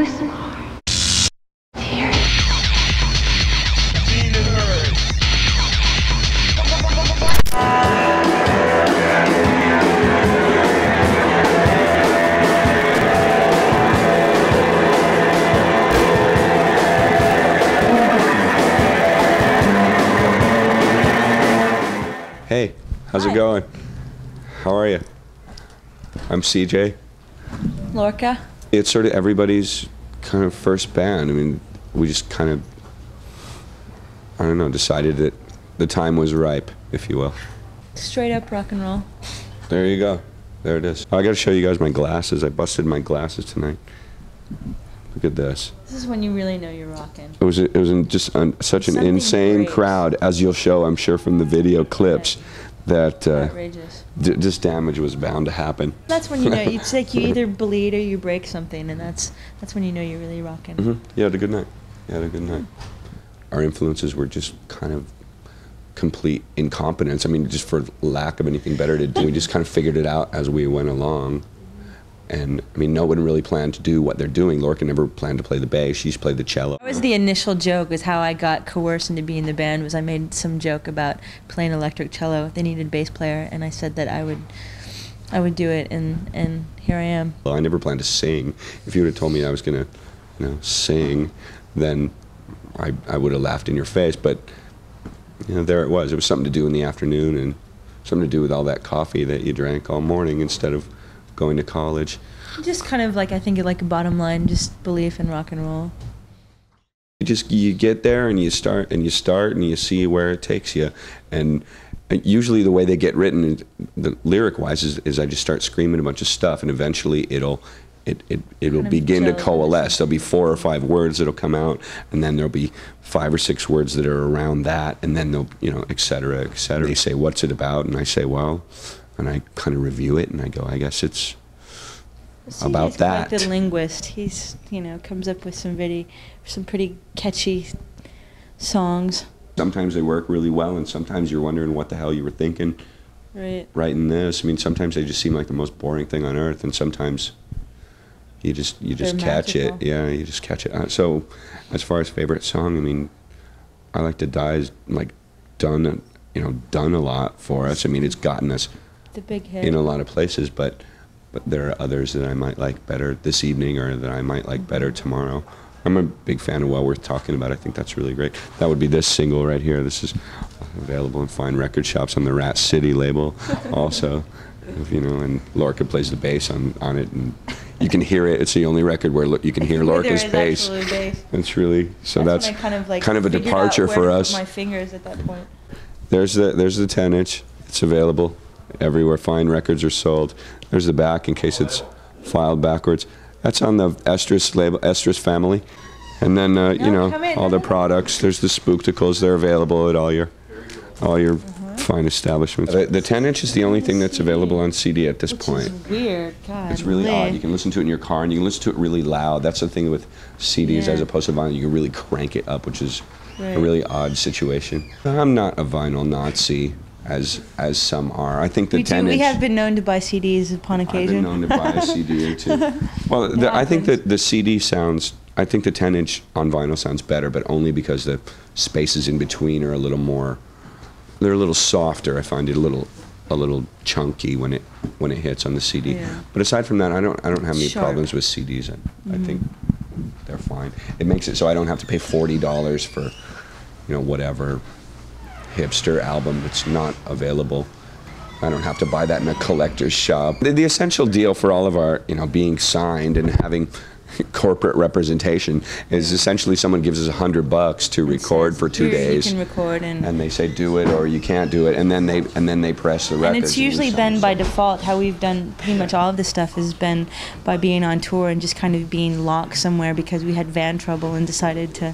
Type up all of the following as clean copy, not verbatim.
listen hard. Hear it. Hey, how's it going? How are you? I'm CJ. Lorca. It's sort of everybody's kind of first band. I mean, we just kind of, I don't know, decided that the time was ripe, if you will. Straight up rock and roll. There you go. There it is. I got to show you guys my glasses. I busted my glasses tonight. Look at this. This is when you really know you're rocking. It was in just such an insane crowd, as you'll show, I'm sure, from the video clips, that outrageous. This damage was bound to happen. That's when you know. It's like you either bleed or you break something, and that's when you know you're really rocking. Mm-hmm. You had a good night. You had a good night. Our influences were just kind of complete incompetence. I mean, just for lack of anything better to do, we just kind of figured it out as we went along. And, I mean, no one really planned to do what they're doing. Lorca never planned to play the bass. She's played the cello. That was the initial joke, was how I got coerced into being in the band, was I made some joke about playing electric cello. They needed a bass player, and I said that I would do it, and here I am. Well, I never planned to sing. If you would have told me I was going to, sing, then I would have laughed in your face. But, there it was. It was something to do in the afternoon, and something to do with all that coffee that you drank all morning instead of going to college. Just kind of like, I think, like a bottom line, just belief in rock and roll. You get there and you start and you see where it takes you. And usually the way they get written, the lyric wise, is I just start screaming a bunch of stuff, and eventually it'll begin to coalesce. There'll be 4 or 5 words that'll come out, and then there'll be 5 or 6 words that are around that, and then they'll, et cetera, et cetera. They say, what's it about? And I say, well, and I kind of review it, and I go, I guess it's about that. He's a linguist. He's, comes up with some pretty catchy songs. Sometimes they work really well, and sometimes you're wondering what the hell you were thinking writing this. I mean, sometimes they just seem like the most boring thing on earth, and sometimes you just catch it. Yeah, you just catch it. So, as far as favorite song, I mean, I Like to Die is done a lot for us. I mean, it's gotten us the big hit in a lot of places, but there are others that I might like better this evening, or that I might like better tomorrow. I'm a big fan of Well Worth Talking About. I think that's really great. That would be this single right here. This is available in fine record shops on the Rat City label also. And Lorca plays the bass on it, and you can hear it. It's the only record where you can hear Lorca's bass. It's really, so that's kind of a departure for us. My fingers at that point. There's the 10-inch. It's available everywhere fine records are sold. There's the back in case it's filed backwards. That's on the Estrus label, Estrus family. And then all the products. There's the Spookticles. They're available at all your fine establishments. The 10-inch is the only thing that's available on CD at this point. Which is weird. God. It's really odd. You can listen to it in your car, and you can listen to it really loud. That's the thing with CDs as opposed to vinyl. You can really crank it up, which is a really odd situation. I'm not a vinyl Nazi, as some are. I think the 10-inch... We have been known to buy CDs upon occasion. I've been known to buy a CD or two. Well, I think that the CD sounds... I think the 10-inch on vinyl sounds better, but only because the spaces in between are a little more... They're a little softer. I find it a little chunky when it hits on the CD. Yeah. But aside from that, I don't have any problems with CDs. I think they're fine. It makes it so I don't have to pay $40 for, whatever hipster album that's not available. I don't have to buy that in a collector's shop. The essential deal for all of our, being signed and having corporate representation is essentially someone gives us $100 to record for 2 days. You can record and they say do it or you can't do it, and then they press the records. And it's usually been by default. How we've done pretty much all of this stuff has been by being on tour and just kind of being locked somewhere because we had van trouble and decided to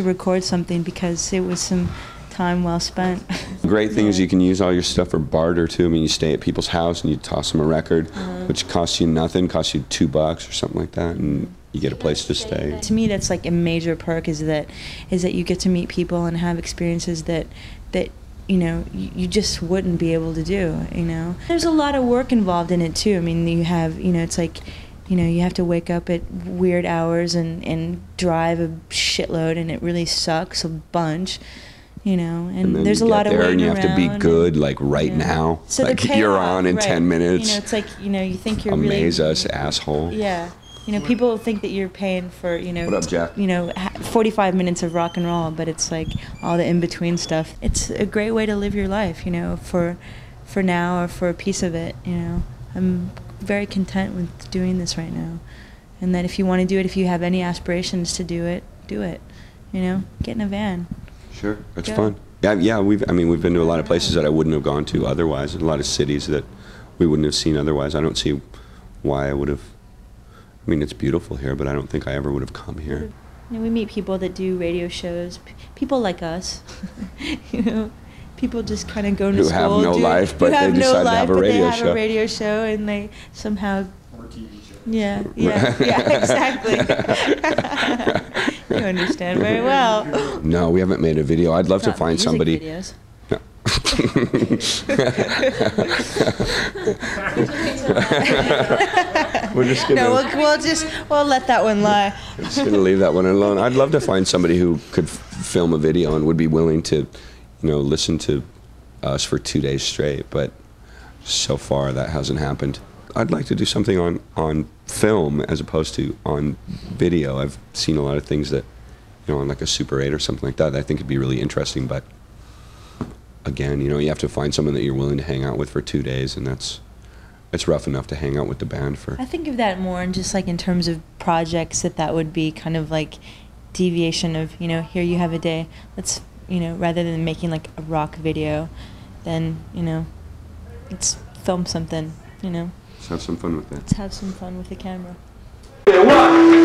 record something because it was some time well spent. The great thing is you can use all your stuff for barter too. I mean, you stay at people's house and you toss them a record, which costs you nothing, costs you $2 or something like that, and you get a place to stay. To me, that's like a major perk is that you get to meet people and have experiences that you just wouldn't be able to do. There's a lot of work involved in it too. I mean, you have it's like you know, you have to wake up at weird hours and drive a shitload, and it really sucks a bunch, you know. And then there's a you lot get of there waiting and you have to be around good, like right yeah. now. So like the you're payoff, on in right. 10 minutes. You know, it's like, you know, you think you're Amaze really, us, asshole. yeah. You know, people think that you're paying for, you know, What up, Jack? you know, 45 minutes of rock and roll, but it's like all the in-between stuff. It's a great way to live your life, you know, for now or for a piece of it, you know. I'm very content with doing this right now. And that if you want to do it, if you have any aspirations to do it, you know, get in a van. Sure, it's Go. fun. Yeah, we've been to a lot of places that I wouldn't have gone to otherwise, and a lot of cities that we wouldn't have seen otherwise. I don't see why I would have. I mean, it's beautiful here, but I don't think I ever would have come here. You know, we meet people that do radio shows, people like us, you know. People just kind of go to Who school. have no life, but they decide to have a radio show. They have a radio show, and they somehow. Or TV show. Yeah, exactly. You understand very well. No, we haven't made a video. I'd love to Not find music somebody. videos. We're just gonna. We'll let that one lie. Just gonna leave that one alone. I'd love to find somebody who could film a video and would be willing to, you know, listen to us for 2 days straight. But so far, that hasn't happened. I'd like to do something on film as opposed to on video. I've seen a lot of things that, you know, on like a Super 8 or something like that I think would be really interesting. But again, you know, you have to find someone that you're willing to hang out with for 2 days, and it's rough enough to hang out with the band for. I think of that more in just like in terms of projects, that would be kind of like deviation of, you know, here you have a day. Let's, you know, rather than making like a rock video, then, you know, let's film something, you know. Let's have some fun with that. Let's have some fun with the camera. One.